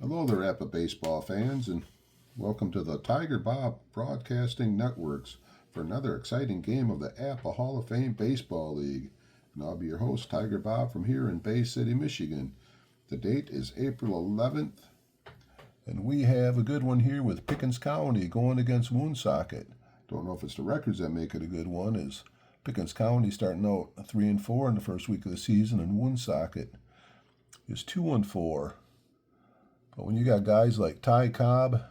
Hello there, Apba baseball fans, and welcome to the Tigerbob Broadcasting Networks for another exciting game of the Apba Hall of Fame Baseball League. And I'll be your host, Tigerbob, from here in Bay City, Michigan. The date is April 11th, and we have a good one here with Pickens County going against Woonsocket. Don't know if it's the records that make it a good one, as Pickens County starting out 3-4 in the first week of the season, and Woonsocket is 2-4. But when you got guys like Cobb,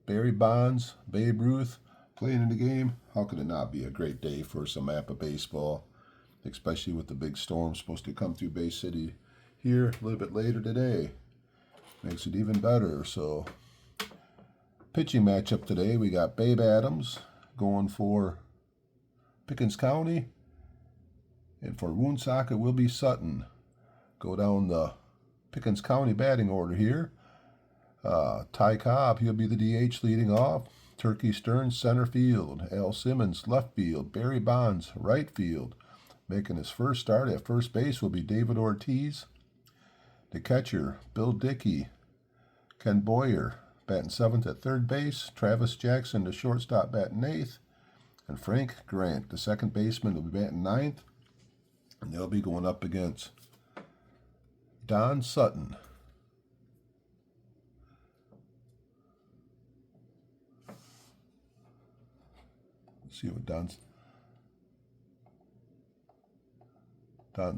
Barry Bonds, Babe Ruth playing in the game, how could it not be a great day for some Appa baseball, especially with the big storm supposed to come through Bay City here a little bit later today. Makes it even better. So, pitching matchup today, we got Babe Adams going for Pickens County, and for Woonsocket will be Sutton. Go down the Pickens County batting order here. Cobb, he'll be the DH leading off. Turkey Stearns, center field. Al Simmons, left field. Barry Bonds, right field. Making his first start at first base will be David Ortiz. The catcher, Bill Dickey. Ken Boyer, batting seventh at third base. Travis Jackson, the shortstop, batting eighth. And Frank Grant, the second baseman, will be batting ninth. And they'll be going up against Don Sutton. See what Don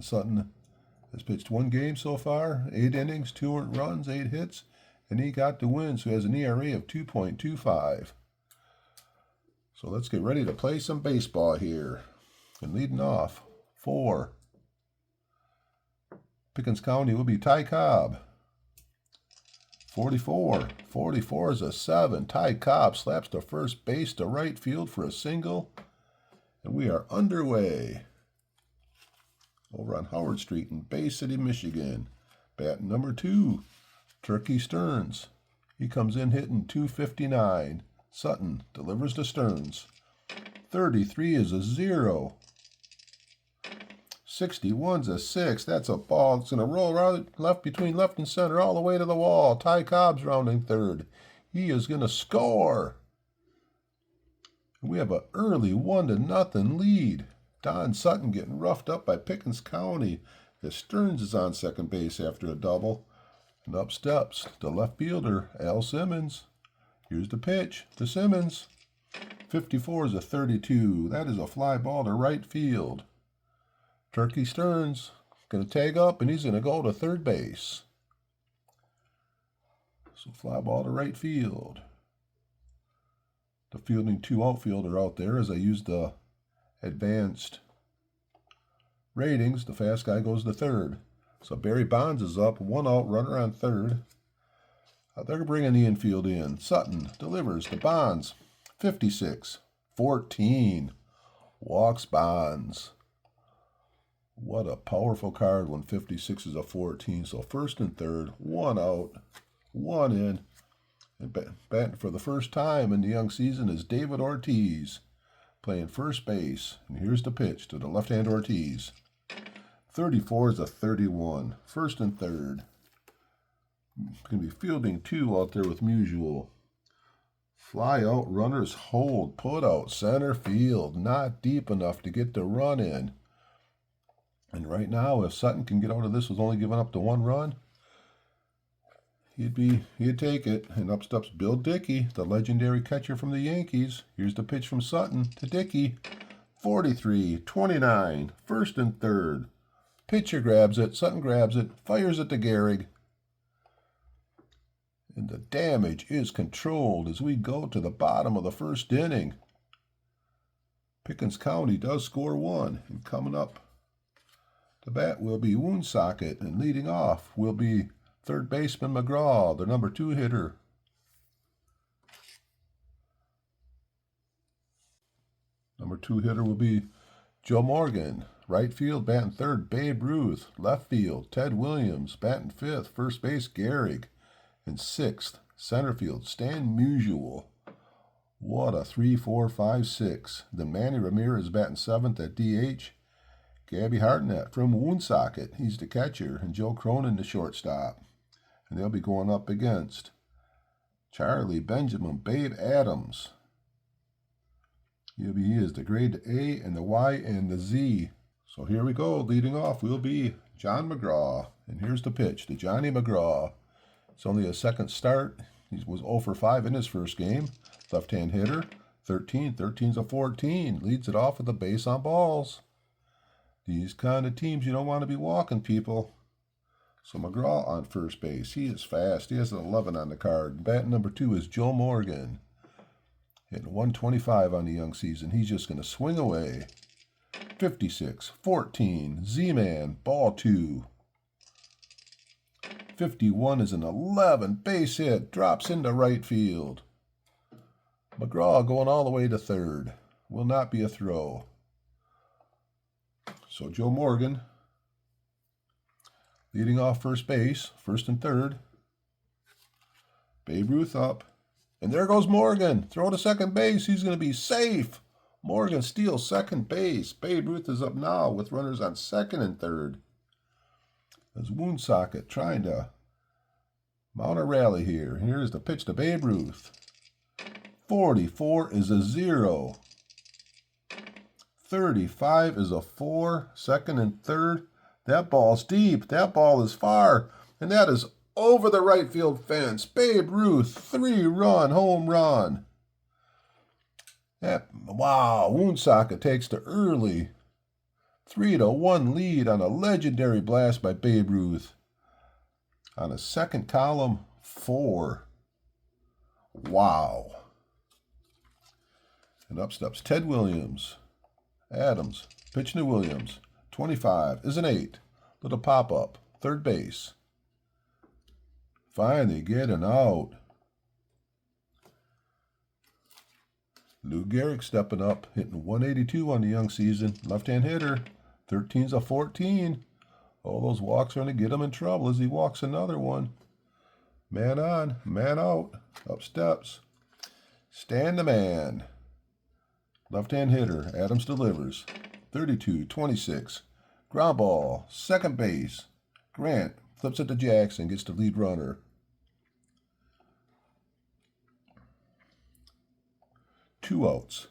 Sutton has pitched one game so far, 8 innings, 2 earned runs, 8 hits, and he got the win, so he has an ERA of 2.25. So let's get ready to play some baseball here. And leading off, for Pickens County will be Cobb. 44 is a 7. Cobb slaps to first base to right field for a single. And we are underway. Over on Howard Street in Bay City, Michigan. Bat number 2, Turkey Stearns. He comes in hitting .259. Sutton delivers to Stearns. 33 is a 0. 61's a 6. That's a ball. It's going to roll around left between left and center all the way to the wall. Cobb's rounding third. He is going to score. We have an early 1-0 lead. Don Sutton getting roughed up by Pickens County as Stearns is on second base after a double. And up steps the left fielder, Al Simmons. Here's the pitch to Simmons. 54 is a 32. That is a fly ball to right field. Turkey Stearns going to tag up, and he's going to go to third base. So fly ball to right field. The fielding 2 outfielder out there as I use the advanced ratings. The fast guy goes to third. So Barry Bonds is up, 1 out, runner on third. They're bringing the infield in. Sutton delivers to Bonds. 56-14. Walks Bonds. What a powerful card when 56 is a 14. So first and third, 1 out, 1 in. And batting for the first time in the young season is David Ortiz, playing first base. And here's the pitch to the left-hand Ortiz. 34 is a 31. First and third. Going to be fielding 2 out there with Musial. Fly out, runners hold, put out, center field. Not deep enough to get the run in. And right now, if Sutton can get out of this with only giving up the 1 run, he'd take it. And up steps Bill Dickey, the legendary catcher from the Yankees. Here's the pitch from Sutton to Dickey. 43-29, first and third. Pitcher grabs it, Sutton grabs it, fires it to Gehrig. And the damage is controlled as we go to the bottom of the first inning. Pickens County does score 1, and coming up the bat will be Woonsocket, and leading off will be third baseman McGraw, the number 2 hitter. Number 2 hitter will be Joe Morgan. Right field, batting third, Babe Ruth. Left field, Ted Williams. Batting fifth, first base, Gehrig. And sixth, center field, Stan Musial. What a 3-4-5-6. Then Manny Ramirez batting seventh at DH. Gabby Hartnett from Woonsocket, he's the catcher, and Joe Cronin the shortstop. And they'll be going up against Charlie Benjamin Babe Adams. He is the grade A and the Y and the Z. So here we go. Leading off will be John McGraw. And here's the pitch to Johnny McGraw. It's only a second start. He was 0 for 5 in his first game. Left-hand hitter. 13's a 14. Leads it off with a base on balls. These kind of teams you don't want to be walking, people. So McGraw on first base. He is fast. He has an 11 on the card. Bat number 2 is Joe Morgan. Hitting 125 on the young season. He's just going to swing away. 56-14. Z-Man. Ball 2. 51 is an 11. Base hit. Drops into right field. McGraw going all the way to third. Will not be a throw. So Joe Morgan leading off first base, first and third. Babe Ruth up. And there goes Morgan. Throw to second base. He's going to be safe. Morgan steals second base. Babe Ruth is up now with runners on second and third. There's Woonsocket trying to mount a rally here. Here's the pitch to Babe Ruth. 44 is a 0. 35 is a 4. Second and third. That ball's deep. That ball is far. And that is over the right field fence. Babe Ruth, 3-run home run. Wow, Woonsocket takes the early 3-1 lead on a legendary blast by Babe Ruth. On a second column, 4. Wow. And up steps Ted Williams. Adams, pitching to Williams. 25 is an 8. Little pop-up, third base. Finally getting out. Lou Gehrig stepping up, hitting 182 on the young season. Left-hand hitter, 13's a 14. All those walks are going to get him in trouble as he walks another one. Man on, man out. Up steps. Stand the man. Left-hand hitter, Adams delivers. 32-26. Ground ball, second base. Grant flips it to Jackson, gets the lead runner. 2 outs.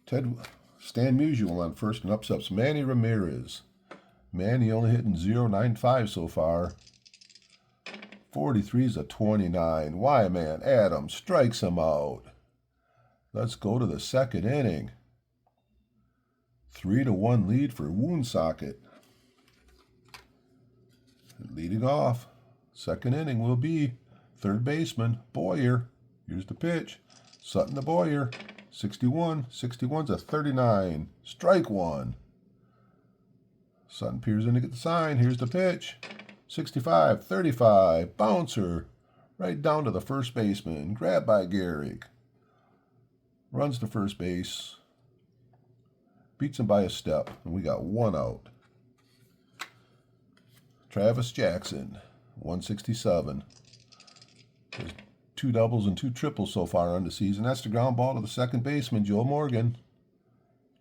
Stan Musial on first and up steps Manny Ramirez. Manny only hitting .095 so far. 43's a 29. Y-Man Adams strikes him out. Let's go to the second inning. 3-1 lead for Woonsocket. Leading off, second inning will be third baseman Boyer. Here's the pitch. Sutton to Boyer. 61. 61's a 39. Strike 1. Sutton peers in to get the sign. Here's the pitch. 65. 35. Bouncer. Right down to the first baseman. Grabbed by Gehrig. Runs to first base. Beats him by a step. And we got 1 out. Travis Jackson. 167. There's 2 doubles and 2 triples so far on the season. That's the ground ball to the second baseman, Joe Morgan.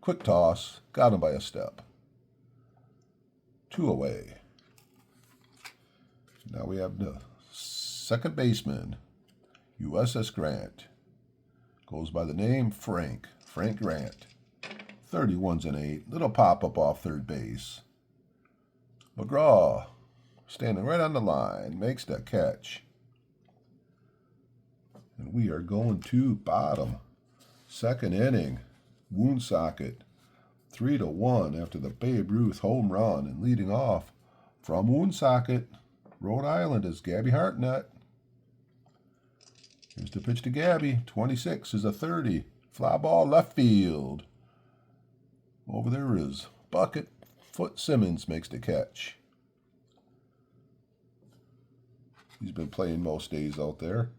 Quick toss. Got him by a step. 2 away. Now we have the second baseman, USS Grant. Goes by the name Frank Grant. 31's an 8. Little pop-up off third base. McGraw, standing right on the line, makes the catch. And we are going to bottom. Second inning. Woonsocket 3-1 after the Babe Ruth home run. And leading off from Woonsocket, Rhode Island, is Gabby Hartnett. Here's the pitch to Gabby. 26 is a 30. Fly ball left field. Over there is Bucket. Foot Simmons makes the catch. He's been playing most days out there.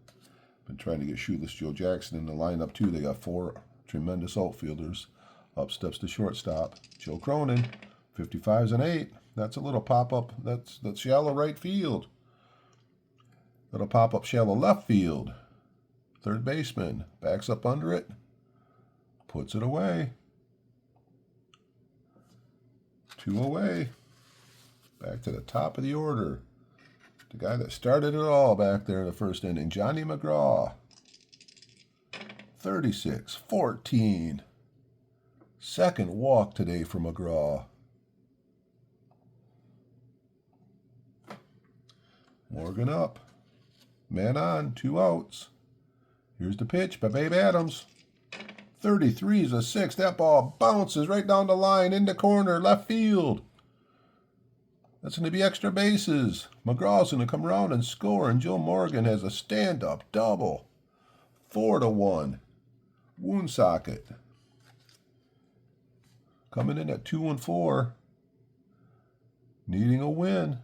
Been trying to get Shoeless Joe Jackson in the lineup too. They got 4 tremendous outfielders. Up steps the shortstop, Joe Cronin. 55's an 8. That's a little pop-up. That's shallow right field. Little pop-up shallow left field. Third baseman backs up under it. Puts it away. 2 away. Back to the top of the order. The guy that started it all back there in the first inning, Johnny McGraw. 36-14. Second walk today for McGraw. Morgan up. Man on, 2 outs. Here's the pitch by Babe Adams. 33 is a 6. That ball bounces right down the line in the corner, left field. That's going to be extra bases. McGraw's going to come around and score, and Joe Morgan has a stand-up double. 4-1. Woonsocket. Coming in at 2-4. Needing a win.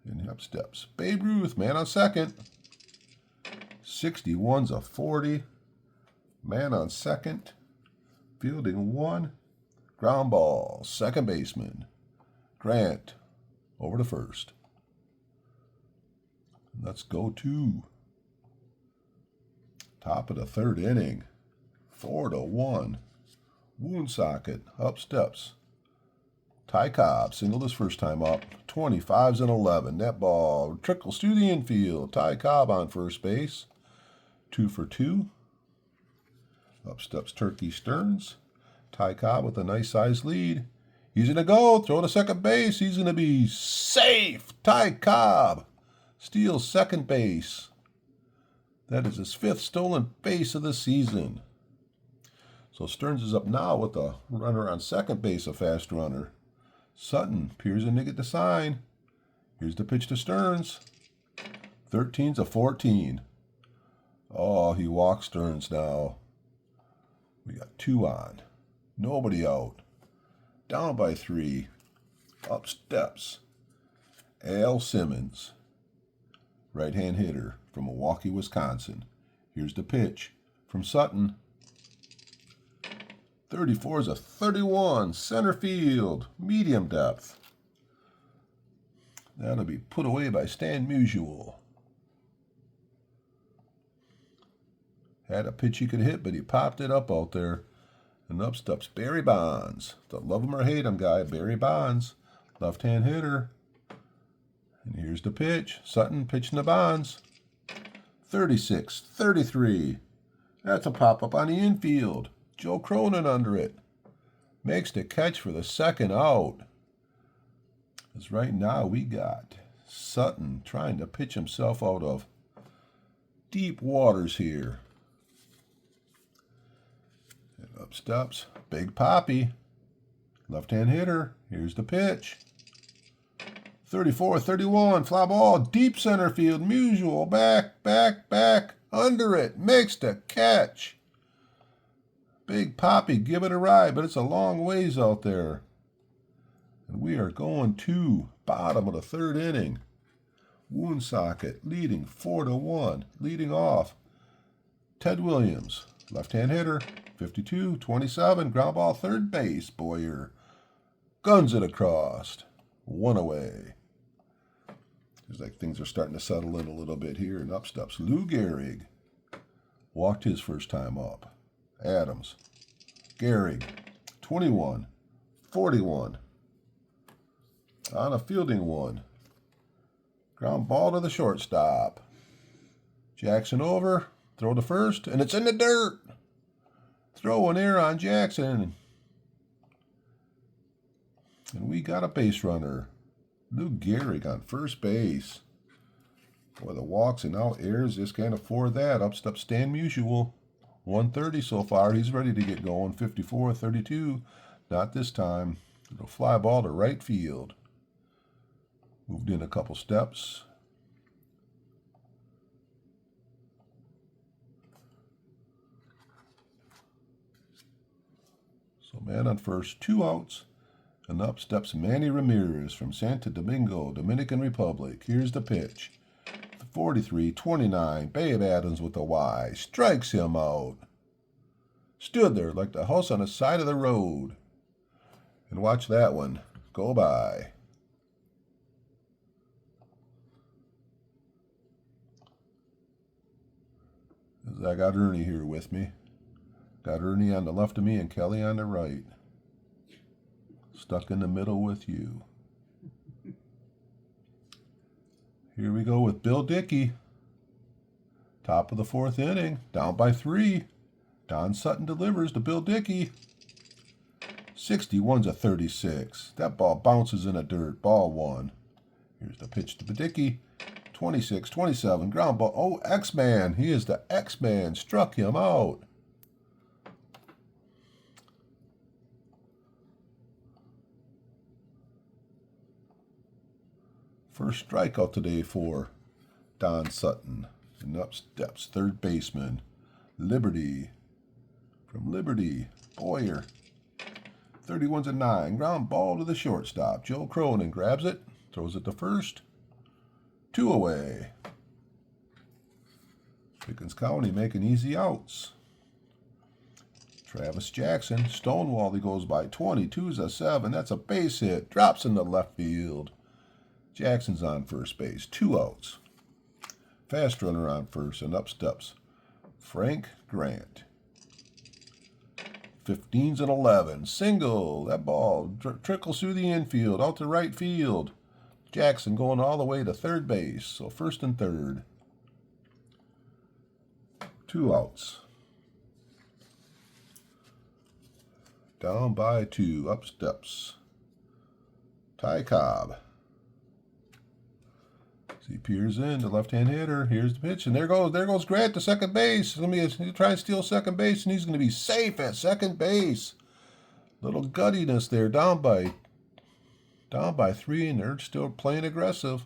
And up steps Babe Ruth, man on second. 61's a 40. Man on second. Fielding 1. Ground ball. Second baseman. Grant over to first. Let's go to top of the third inning. 4-1. Woonsocket up steps Ty Cobb singled his first time up. 25's an 11. That ball trickles through the infield. Ty Cobb on first base. 2 for 2. Up steps Turkey Stearns. Ty Cobb with a nice sized lead. He's going to go. Throw to second base. He's going to be safe. Ty Cobb steals second base. That is his 5th stolen base of the season. So Stearns is up now with a runner on second base, a fast runner. Sutton peers in to get the sign. Here's the pitch to Stearns. 13's a 14. Oh, he walks Stearns now. We got 2 on. Nobody out. Down by 3. Up steps Al Simmons, right-hand hitter from Milwaukee, Wisconsin. Here's the pitch from Sutton. 34 is a 31. Center field. Medium depth. That'll be put away by Stan Musial. Had a pitch he could hit, but he popped it up out there. And up steps Barry Bonds. The love him or hate him guy, Barry Bonds. Left-hand hitter. And here's the pitch. Sutton pitching to Bonds. 36-33. That's a pop-up on the infield. Joe Cronin under it. Makes the catch for the second out. Because right now we got Sutton trying to pitch himself out of deep waters here. And up steps Big Poppy. Left-hand hitter. Here's the pitch. 34-31. Fly ball. Deep center field. Musial. Back. Under it. Makes the catch. Big Poppy, give it a ride, but it's a long ways out there. And we are going to bottom of the third inning. Woonsocket leading 4-1. Leading off, Ted Williams, left-hand hitter, 52-27, ground ball third base. Boyer guns it across. 1 away. Seems like things are starting to settle in a little bit here. And up steps Lou Gehrig. Walked his first time up. Adams. Gehrig. 21-41. On a fielding 1. Ground ball to the shortstop. Jackson over. Throw to first. And it's in the dirt. Throw an error on Jackson. And we got a base runner. Lou Gehrig on first base. Boy, the walks and now errors just can't afford that. Up steps Stan Musial. 130 so far. He's ready to get going. 54-32. Not this time. It'll fly ball to right field. Moved in a couple steps. So man on first, 2 outs. And up steps Manny Ramirez from Santo Domingo, Dominican Republic. Here's the pitch. 43-29. Babe Adams with a Y. Strikes him out. Stood there like the house on the side of the road. And watch that one go by. I got Ernie here with me. Got Ernie on the left of me and Kelly on the right. Stuck in the middle with you. Here we go with Bill Dickey. Top of the fourth inning, down by 3. Don Sutton delivers to Bill Dickey. 61's a 36. That ball bounces in the dirt. Ball 1. Here's the pitch to Dickey. 26, 27, ground ball. Oh, X-Man. He is the X-Man. Struck him out. First strikeout today for Don Sutton. And up steps third baseman, Liberty. From Liberty, Boyer. 31's a 9. Ground ball to the shortstop. Joe Cronin grabs it, throws it to first. 2 away. Pickens County making easy outs. Travis Jackson, Stonewall, he goes by 22's a 7. That's a base hit. Drops into left field. Jackson's on first base. 2 outs. Fast runner on first, and up steps Frank Grant. 15's an 11. Single. That ball trickles through the infield, out to right field. Jackson going all the way to third base. So first and third. 2 outs. Down by 2. Up steps Ty Cobb. He peers in, the left-hand hitter. Here's the pitch, and there goes Grant to second base. Let me try and steal second base, and he's going to be safe at second base. Little guttiness there, down by 3, and they're still playing aggressive.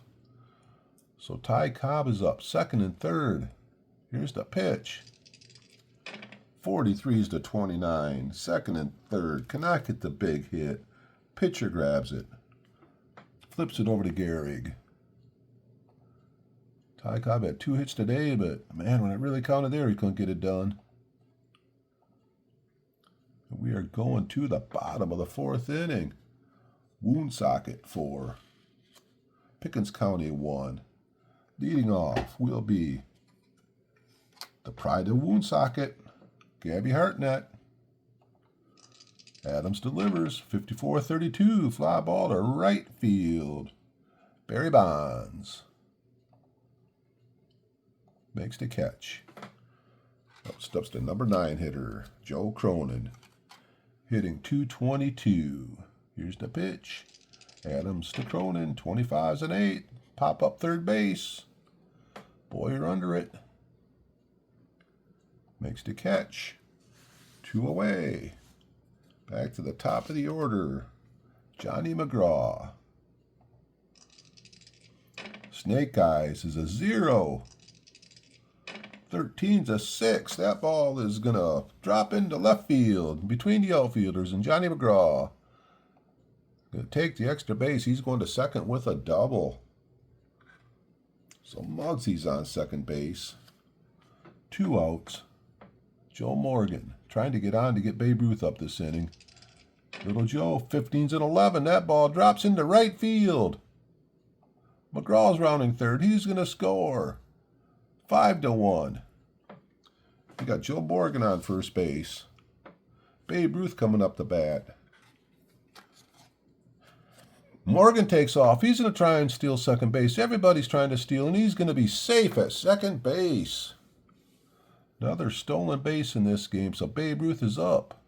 So Ty Cobb is up, second and third. Here's the pitch. 43's to 29, second and third. Cannot get the big hit. Pitcher grabs it, flips it over to Gehrig. Ty Cobb had 2 hits today, but man, when it really counted there, he couldn't get it done. We are going to the bottom of the fourth inning. Woonsocket 4. Pickens County 1. Leading off will be the pride of Woonsocket, Gabby Hartnett. Adams delivers, 54-32, fly ball to right field. Barry Bonds makes the catch. Up steps the number 9 hitter, Joe Cronin, hitting .222. Here's the pitch. Adams to Cronin, 25's an 8. Pop up third base. Boyer under it. Makes the catch. 2 away. Back to the top of the order, Johnny McGraw. Snake Eyes is a 0. 13's a 6. That ball is going to drop into left field between the outfielders, and Johnny McGraw going to take the extra base. He's going to second with a double. So Muggsy's on second base. 2 outs. Joe Morgan trying to get on to get Babe Ruth up this inning. Little Joe, 15's an 11. That ball drops into right field. McGraw's rounding third. He's going to score. 5-1. We got Joe Morgan on first base. Babe Ruth coming up the bat. Morgan takes off. He's going to try and steal second base. Everybody's trying to steal, and he's going to be safe at second base. Another stolen base in this game, so Babe Ruth is up.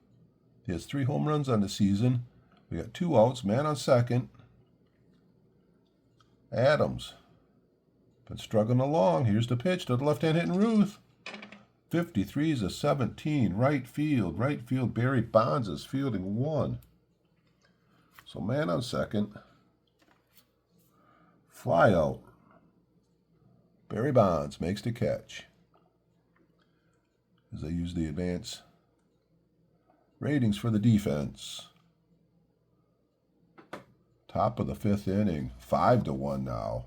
He has 3 home runs on the season. We got 2 outs, man on second. Adams been struggling along. Here's the pitch to the left-hand hitting Ruth. 53's a 17. Right field. Barry Bonds is fielding 1. So man on second. Fly out. Barry Bonds makes the catch. As they use the advanced ratings for the defense. Top of the 5th inning. 5-1 now.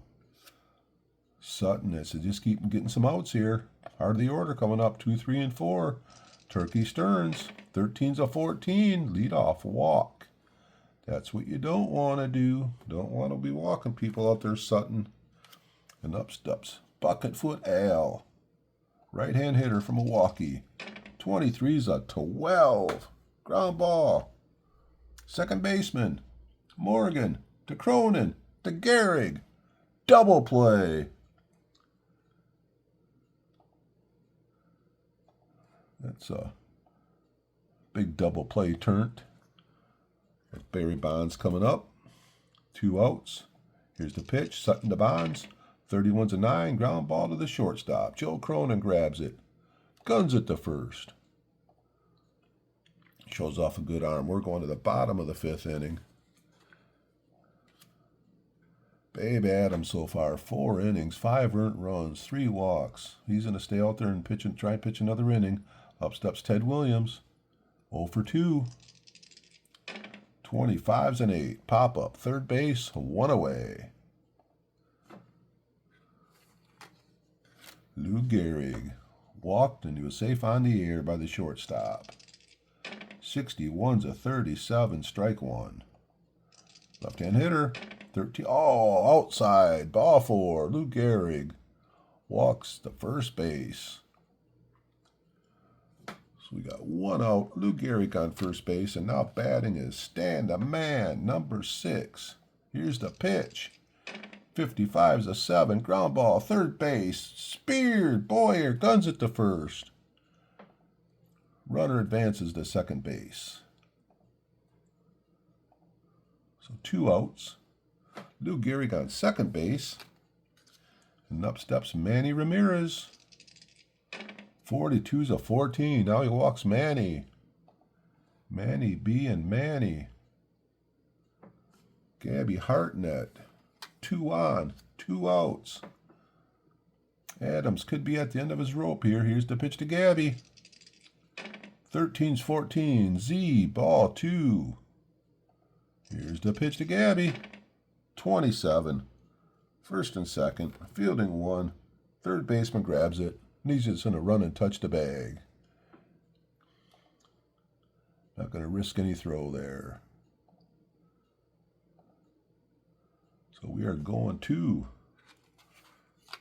Sutton has to just keep getting some outs here. Heart of the order coming up, 2, 3, and 4. Turkey Stearns, 13's a 14. Leadoff walk. That's what you don't want to do. Don't want to be walking people out there, Sutton. And up steps Bucketfoot Al. Right-hand hitter from Milwaukee. 23's a 12. Ground ball. Second baseman. Morgan to Cronin to Gehrig. double play. That's a big double play turned. Barry Bonds coming up. 2 outs. Here's the pitch. Sutton to Bonds. 31's a 9. Ground ball to the shortstop. Joe Cronin grabs it. Guns it to first. Shows off a good arm. We're going to the bottom of the 5th inning. Babe Adams so far, 4 innings, 5 earned runs, 3 walks. He's going to stay out there and try and pitch another inning. Up steps Ted Williams. 0 for 2. 25's an 8. Pop up, third base, 1 away. Lou Gehrig walked and he was safe on the air by the shortstop. 61's a 37, strike 1. Left-hand hitter, 13. Oh, outside, ball 4. Lou Gehrig walks to first base. So we got 1 out. Lou Gehrig on first base, and now batting is Stand a Man, number 6. Here's the pitch. 55's a 7. Ground ball, third base. Speared. Boyer guns it to first. Runner advances to second base. So 2 outs. Lou Gehrig on second base. And up steps Manny Ramirez. 42's a 14. Now he walks Manny. Manny being Manny. Gabby Hartnett. 2 on, 2 outs. Adams could be at the end of his rope here. Here's the pitch to Gabby. 13's 14. Z, ball 2. Here's the pitch to Gabby. 27. First and second. Fielding 1. Third baseman grabs it. And he's just going to run and touch the bag. Not going to risk any throw there. So we are going to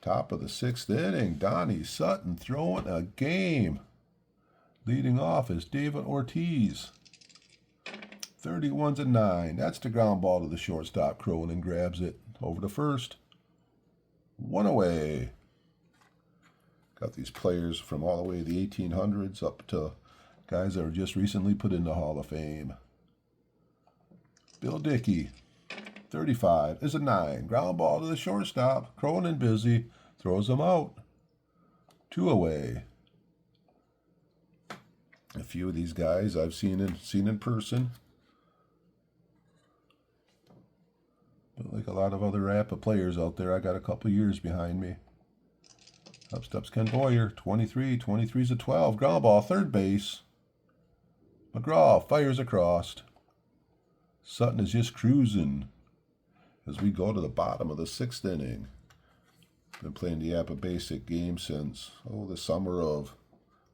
top of the 6th inning. Donnie Sutton throwing a game. Leading off is David Ortiz. 31's a 9. That's the ground ball to the shortstop. Cronin grabs it over to first. 1 away. Got these players from all the way to the 1800s up to guys that were just recently put in the Hall of Fame. Bill Dickey. 35 is a 9. Ground ball to the shortstop. Cronin busy. Throws him out. 2 away. A few of these guys I've seen in person. But like a lot of other Appa players out there, I got a couple years behind me. Up steps Ken Boyer. 23. 23's a 12. Ground ball. Third base. McGraw fires across. Sutton is just cruising as we go to the bottom of the 6th inning. Been playing the Appa Basic game since, the summer of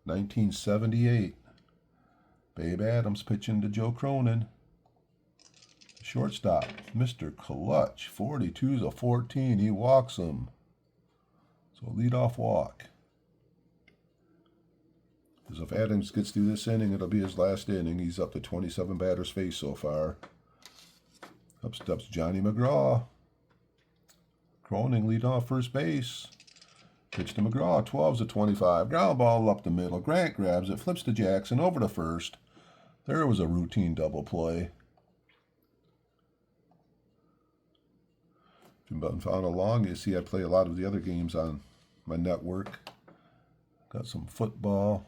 1978. Babe Adams pitching to Joe Cronin. Shortstop, Mr. Clutch. 42's a 14. He walks him. So leadoff walk. Because if Adams gets through this inning, it'll be his last inning. He's up to 27 batters faced so far. Up steps Johnny McGraw. Cronin lead off first base. Pitch to McGraw. 12's a 25. Ground ball up the middle. Grant grabs it. Flips to Jackson. Over to first. There was a routine double play. If you've been following along, you see I play a lot of the other games on my network. Got some football.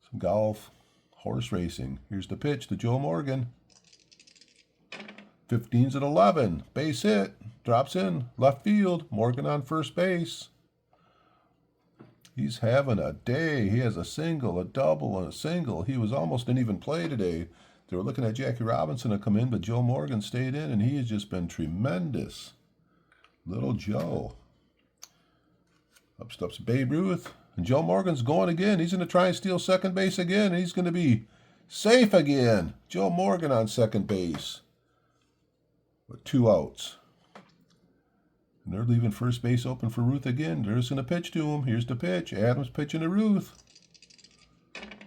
Some golf. Horse racing. Here's the pitch to Joe Morgan. 15's at 11. Base hit. Drops in. Left field. Morgan on first base. He's having a day. He has a single, a double, and a single. He was almost an even play today. They were looking at Jackie Robinson to come in, but Joe Morgan stayed in, and he has just been tremendous. Little Joe. Up steps Babe Ruth. And Joe Morgan's going again. He's going to try and steal second base again, and he's going to be safe again. Joe Morgan on second base. With 2 outs. And they're leaving first base open for Ruth again. They're just going to pitch to him. Here's the pitch. Adams pitching to Ruth.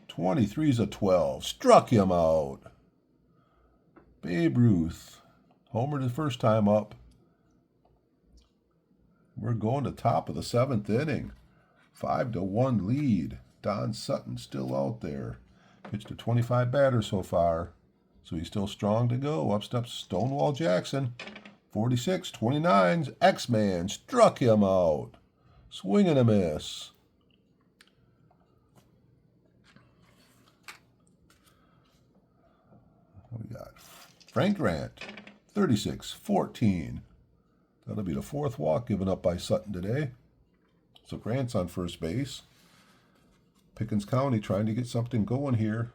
23's a 12. Struck him out. Babe Ruth. Homer the first time up. We're going to top of the 7th inning. 5-1 lead. Don Sutton still out there. Pitched to 25 batters so far, so he's still strong to go. Up steps Stonewall Jackson. 46-29's X-Man struck him out. Swing and a miss. We got Frank Grant, 36-14. That'll be the 4th walk given up by Sutton today. So Grant's on first base. Pickens County trying to get something going here.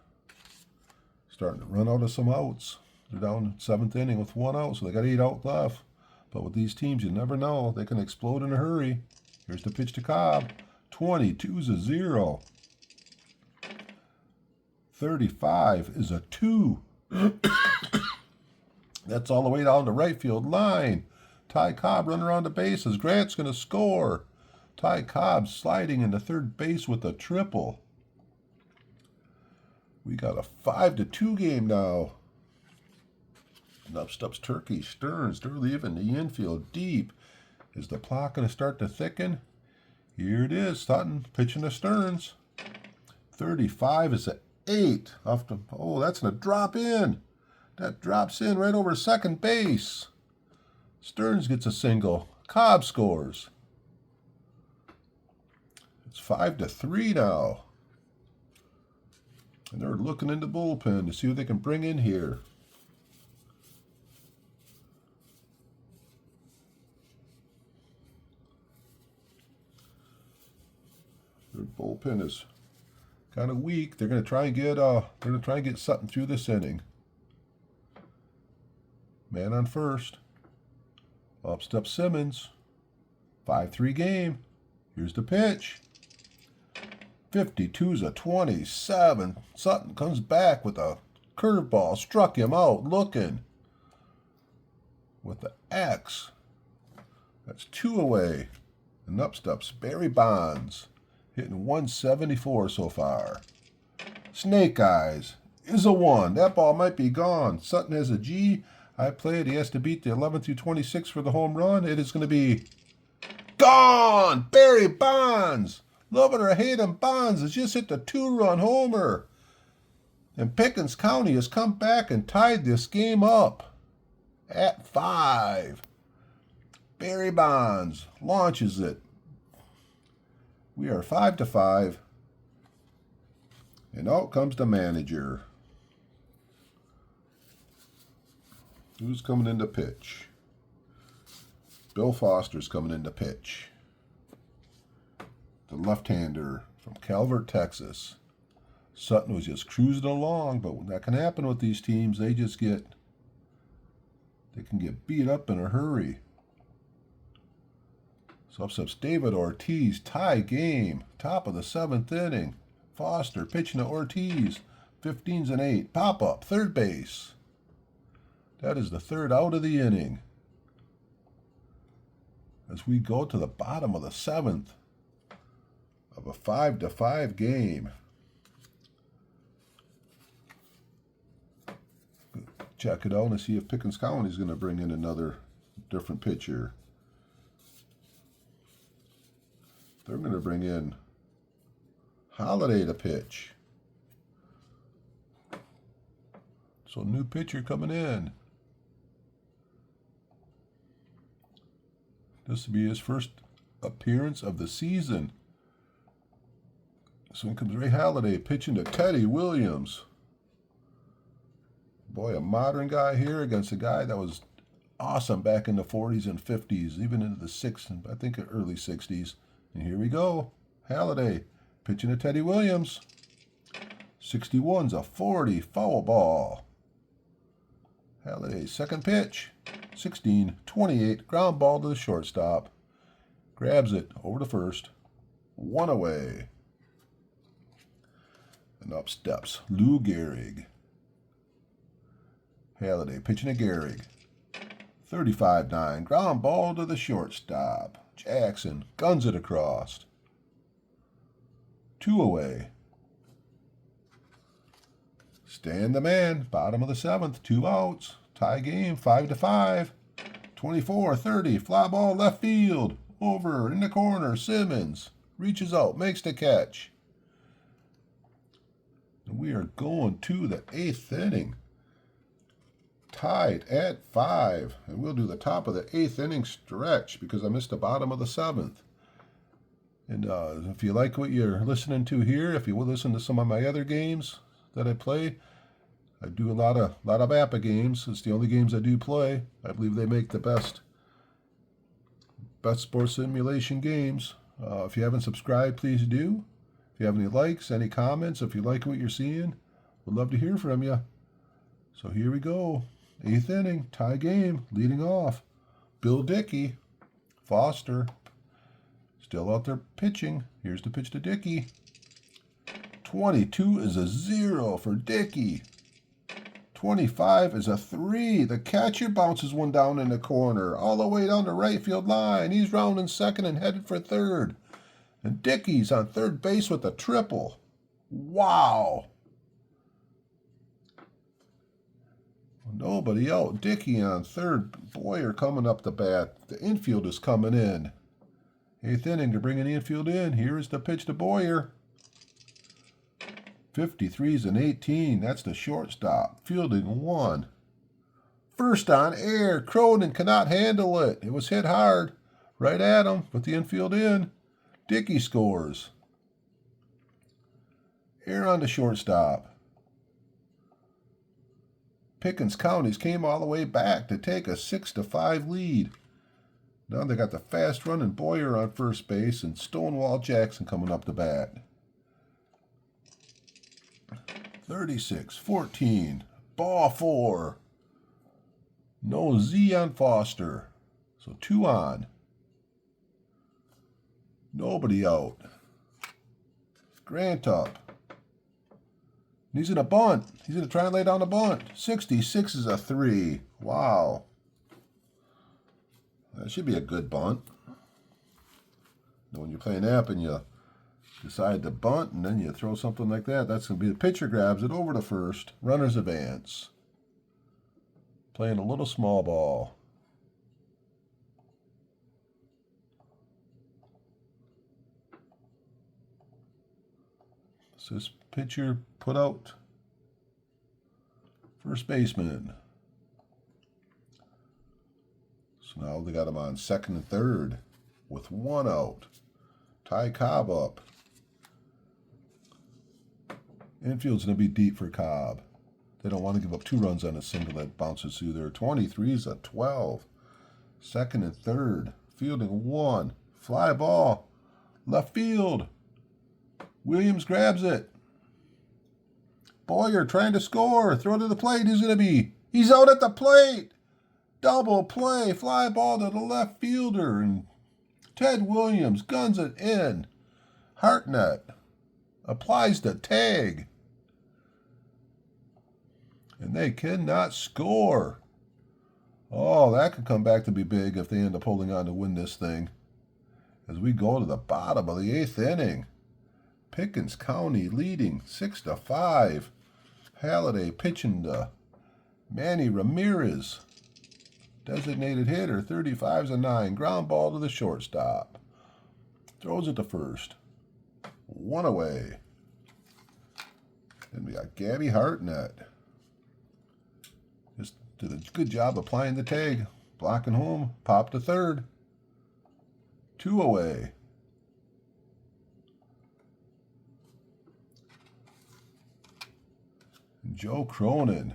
Starting to run out of some outs. They're down 7th inning with 1 out, so they got 8 out left. But with these teams, you never know. They can explode in a hurry. Here's the pitch to Cobb. 22-0. 35 is a 2. That's all the way down the right field line. Ty Cobb running around the bases. Grant's going to score. Ty Cobb sliding into third base with a triple. We got a 5-2 game now. And up steps Turkey Stearns. They're leaving the infield deep. Is the plot going to start to thicken? Here it is. Sutton pitching to Stearns. 35 is an 8. Oh, that's going to drop in. That drops in right over second base. Stearns gets a single. Cobb scores. It's 5-3 now. And they're looking in the bullpen to see what they can bring in here. Their bullpen is kind of weak. They're going to try and get Sutton through this inning. Man on first. Up steps Simmons. 5-3 game. Here's the pitch. 52's a 27. Sutton comes back with a curveball. Struck him out looking. With the X. That's 2 away. And up steps Barry Bonds. Hitting 174 so far. Snake Eyes is a 1. That ball might be gone. Sutton has a G. I played. He has to beat the 11 through 26 for the home run. It is going to be gone. Barry Bonds. Love it or hate him, Bonds has just hit the 2-run homer. And Pickens County has come back and tied this game up at 5. Barry Bonds launches it. We are 5-5. And out comes the manager. Who's coming in to pitch? Bill Foster's coming in to pitch. The left-hander from Calvert, Texas. Sutton was just cruising along, but that can happen with these teams. They can get beat up in a hurry. So up steps David Ortiz, tie game, top of the 7th inning. Foster pitching to Ortiz, 15's an 8. Pop up, third base. That is the 3rd out of the inning. As we go to the bottom of the 7th of a 5-5 game. Check it out and see if Pickens County is going to bring in another different pitcher. They're going to bring in Holiday to pitch. So new pitcher coming in. This will be his first appearance of the season. So in comes Ray Halladay pitching to Teddy Williams. Boy, a modern guy here against a guy that was awesome back in the 40s and 50s, even into the 60s, I think early 60s. And here we go. Halladay pitching to Teddy Williams. 61's a 40, foul ball. Halladay's second pitch. 16-28, ground ball to the shortstop. Grabs it over to first. 1 away. And up steps Lou Gehrig. Halladay pitching to Gehrig. 35-9, ground ball to the shortstop. Jackson guns it across. 2 away. Stand the man, bottom of the 7th, 2 outs. Tie game, 5-5. 24-30, fly ball left field. Over in the corner. Simmons reaches out, makes the catch. And we are going to the 8th inning. Tied at 5. And we'll do the top of the 8th inning stretch because I missed the bottom of the 7th. And if you like what you're listening to here, if you will listen to some of my other games that I play, I do a lot of Apba games. It's the only games I do play. I believe they make the best sports simulation games. If you haven't subscribed, please do. If you have any likes, any comments, if you like what you're seeing, would love to hear from you. So here we go. 8th inning, tie game, leading off. Bill Dickey, Foster, still out there pitching. Here's the pitch to Dickey. 22 is a 0 for Dickey. 25 is a 3. The catcher bounces one down in the corner, all the way down the right field line. He's rounding second and headed for third. And Dickey's on third base with a triple. Wow. Nobody out. Dickey on third. Boyer coming up the bat. The infield is coming in. 8th inning to bring an infield in. Here is the pitch to Boyer. 53's an 18. That's the shortstop. Fielding 1. First on air. Cronin cannot handle it. It was hit hard. Right at him. Put the infield in. Dickey scores. Air on the shortstop. Pickens County came all the way back to take a 6-5 lead. Now they got the fast running Boyer on first base and Stonewall Jackson coming up the bat. 36-14. Ball 4. No Z on Foster. So 2 on. Nobody out. Grant up. He's in a bunt. He's going to try and lay down a bunt. 66 is a 3. Wow. That should be a good bunt. When you're playing Apba and you decide to bunt and then you throw something like that, that's going to be the pitcher grabs it over to first. Runners advance. Playing a little small ball. So this pitcher put out first baseman. So now they got him on second and third with 1 out. Tie Cobb up. Infield's going to be deep for Cobb. They don't want to give up 2 runs on a single that bounces through there. 23's a 12. Second and third. Fielding 1. Fly ball. Left field. Williams grabs it. Boyer trying to score. Throw to the plate. He's out at the plate. Double play. Fly ball to the left fielder. And Ted Williams guns it in. Hartnett applies the tag. And they cannot score. Oh, that could come back to be big if they end up holding on to win this thing. As we go to the bottom of the 8th inning. Pickens County leading 6-5. Halliday pitching to Manny Ramirez. Designated hitter, 35's a 9. Ground ball to the shortstop. Throws it to first. 1 away. Then we got Gabby Hartnett. Just did a good job applying the tag. Blocking home. Pop to third. 2 away. Joe Cronin.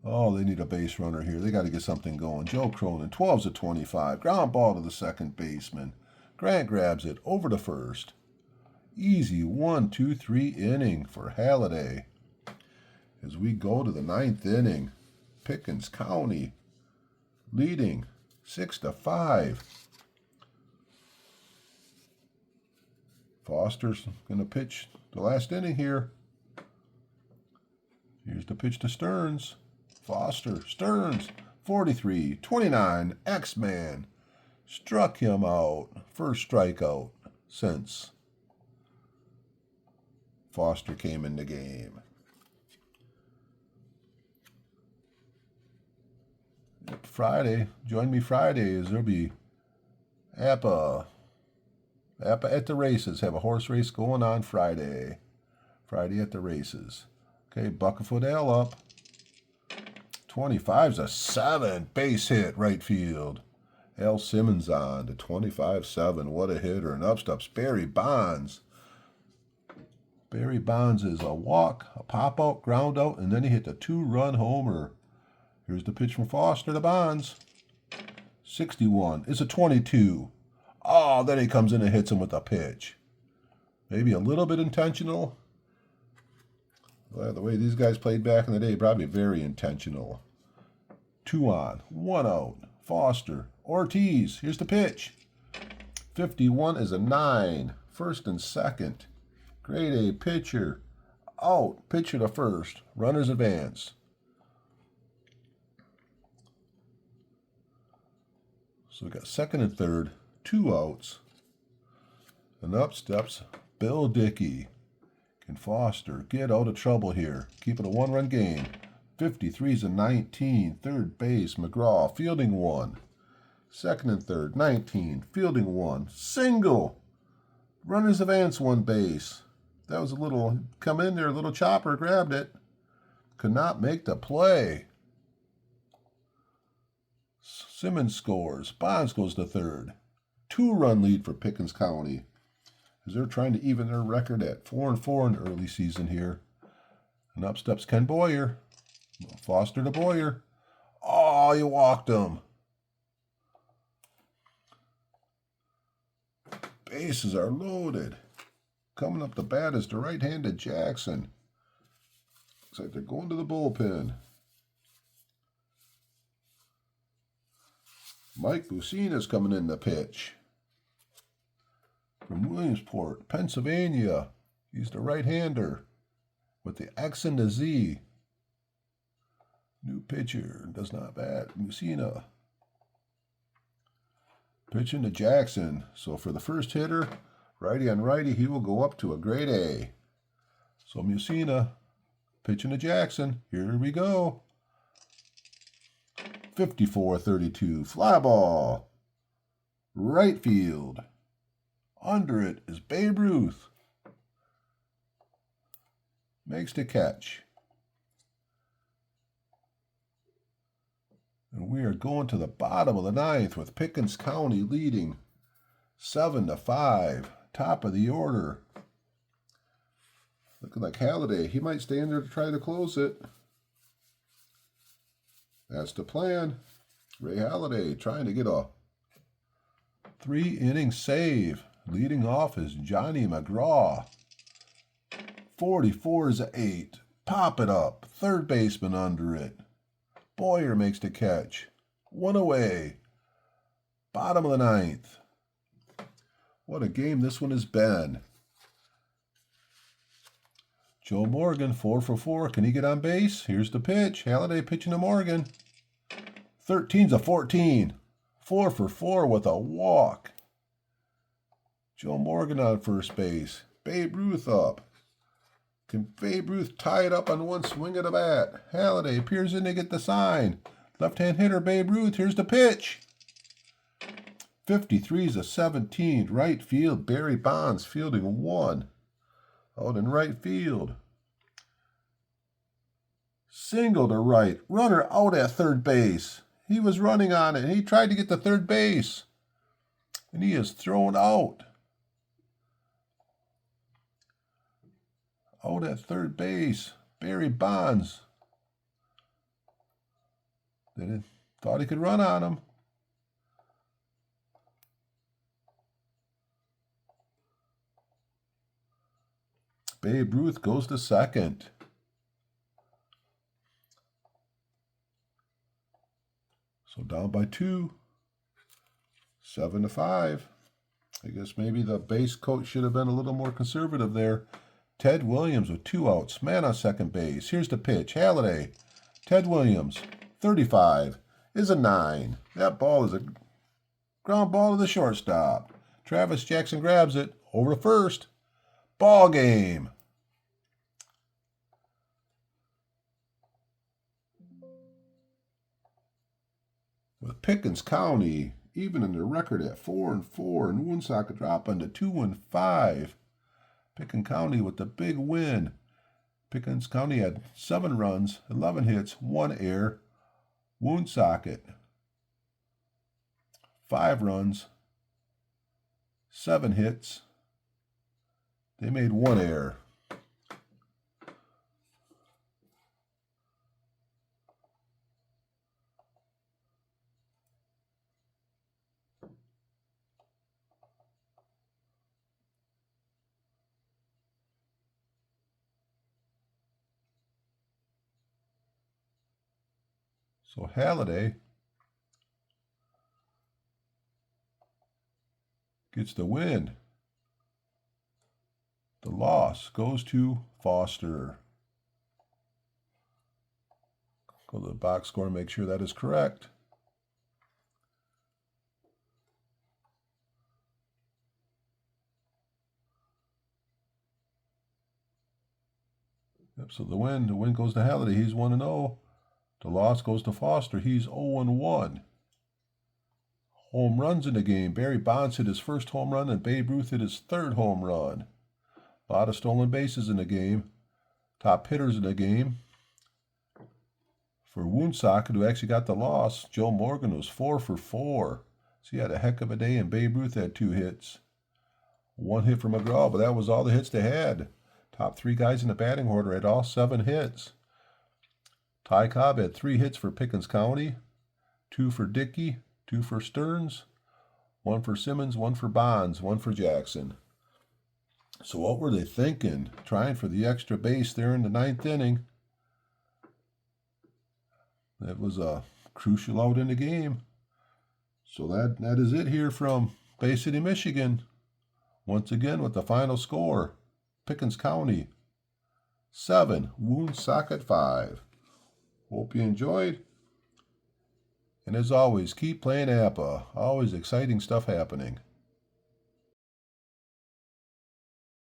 Oh, they need a base runner here. They got to get something going. Joe Cronin, 12's a 25. Ground ball to the second baseman. Grant grabs it over to first. Easy 1-2-3 inning for Halliday. As we go to the 9th inning, Pickens County leading 6-5. Foster's going to pitch the last inning here. Here's the pitch to Stearns. Foster, Stearns, 43-29, X-Man. Struck him out. First strikeout since Foster came in the game. Friday, join me Friday as there'll be Appa. Appa at the races. Have a horse race going on Friday. Friday at the races. Okay, Buckafoot L up. 25's a 7. Base hit, right field. Al Simmons on to 25-7. What a hitter. And up steps Barry Bonds. Barry Bonds is a walk, a pop out, ground out, and then he hit the 2-run homer. Here's the pitch from Foster to Bonds. 61 is a 22. Oh, then he comes in and hits him with a pitch. Maybe a little bit intentional. Well, the way these guys played back in the day, probably very intentional. 2 on, 1 out. Foster, Ortiz, here's the pitch. 51 is a 9. First and second. Grade A pitcher. Out, pitcher to first. Runners advance. So we got second and third, 2 outs. And up steps Bill Dickey. Can Foster get out of trouble here? Keep it a 1-run game. 53's a 19. Third base, McGraw, fielding 1. Second and third, 19. Fielding 1. Single. Runners advance 1 base. That was a little, come in there, a little chopper, grabbed it. Could not make the play. Simmons scores. Bonds goes to third. 2-run lead for Pickens County, as they're trying to even their record at 4-4 in the early season here. And up steps Ken Boyer. Foster to Boyer. Oh, you walked him. Bases are loaded. Coming up the bat is the right-handed Jackson. Looks like they're going to the bullpen. Mike Bucina's coming in the pitch. From Williamsport, Pennsylvania. He's the right-hander with the X and the Z. New pitcher, does not bat. Bucina. Pitching to Jackson. So for the first hitter, righty on righty, he will go up to a grade A. So Bucina pitching to Jackson. Here we go. 54-32. Fly ball. Right field. Under it is Babe Ruth. Makes the catch. And we are going to the bottom of the 9th with Pickens County leading 7-5. Top of the order. Looking like Halliday. He might stay in there to try to close it. That's the plan. Ray Halliday trying to get a 3-inning save. Leading off is Johnny McGraw. 44 is an 8. Pop it up. Third baseman under it. Boyer makes the catch. 1 away. Bottom of the 9th. What a game this one has been. Joe Morgan, 4 for 4. Can he get on base? Here's the pitch. Halliday pitching to Morgan. 13's a 14. 4 for 4 with a walk. Joe Morgan on first base. Babe Ruth up. Can Babe Ruth tie it up on one swing of the bat? Halliday peers in to get the sign. Left-hand hitter Babe Ruth. Here's the pitch. 53's a 17. Right field. Barry Bonds fielding 1. Out in right field. Single to right. Runner out at third base. He was running on it. He tried to get to third base. And he is thrown out. Out at third base. Barry Bonds. Thought he could run on him. Babe Ruth goes to second. So down by 2. 7-5. I guess maybe the base coach should have been a little more conservative there. Ted Williams with 2 outs. Man on second base. Here's the pitch. Halliday. Ted Williams. 35 is a 9. That ball is a ground ball to the shortstop. Travis Jackson grabs it. Over to first. Ball game. With Pickens County evening their record at 4-4, and Woonsocket dropping to 2-5. Pickens County with the big win. Pickens County had 7 runs, 11 hits, 1 error. Woonsocket, 5 runs, 7 hits. They made 1 error. So Halliday gets the win. The loss goes to Foster. Go to the box score and make sure that is correct. Yep, so the win goes to Halliday. He's 1-0. The loss goes to Foster. He's 0-1. Home runs in the game. Barry Bonds hit his first home run, and Babe Ruth hit his 3rd home run. A lot of stolen bases in the game. Top hitters in the game. For Woonsocket, who actually got the loss, Joe Morgan was 4 for 4. So he had a heck of a day, and Babe Ruth had 2 hits. 1 hit for McGraw, but that was all the hits they had. Top 3 guys in the batting order had all 7 hits. Ty Cobb had 3 hits for Pickens County, 2 for Dickey, 2 for Stearns, 1 for Simmons, 1 for Bonds, 1 for Jackson. So what were they thinking? Trying for the extra base there in the 9th inning. That was a crucial out in the game. So that is it here from Bay City, Michigan. Once again with the final score. Pickens County 7, Woonsocket 5. Hope you enjoyed. And as always, keep playing Apba. Always exciting stuff happening.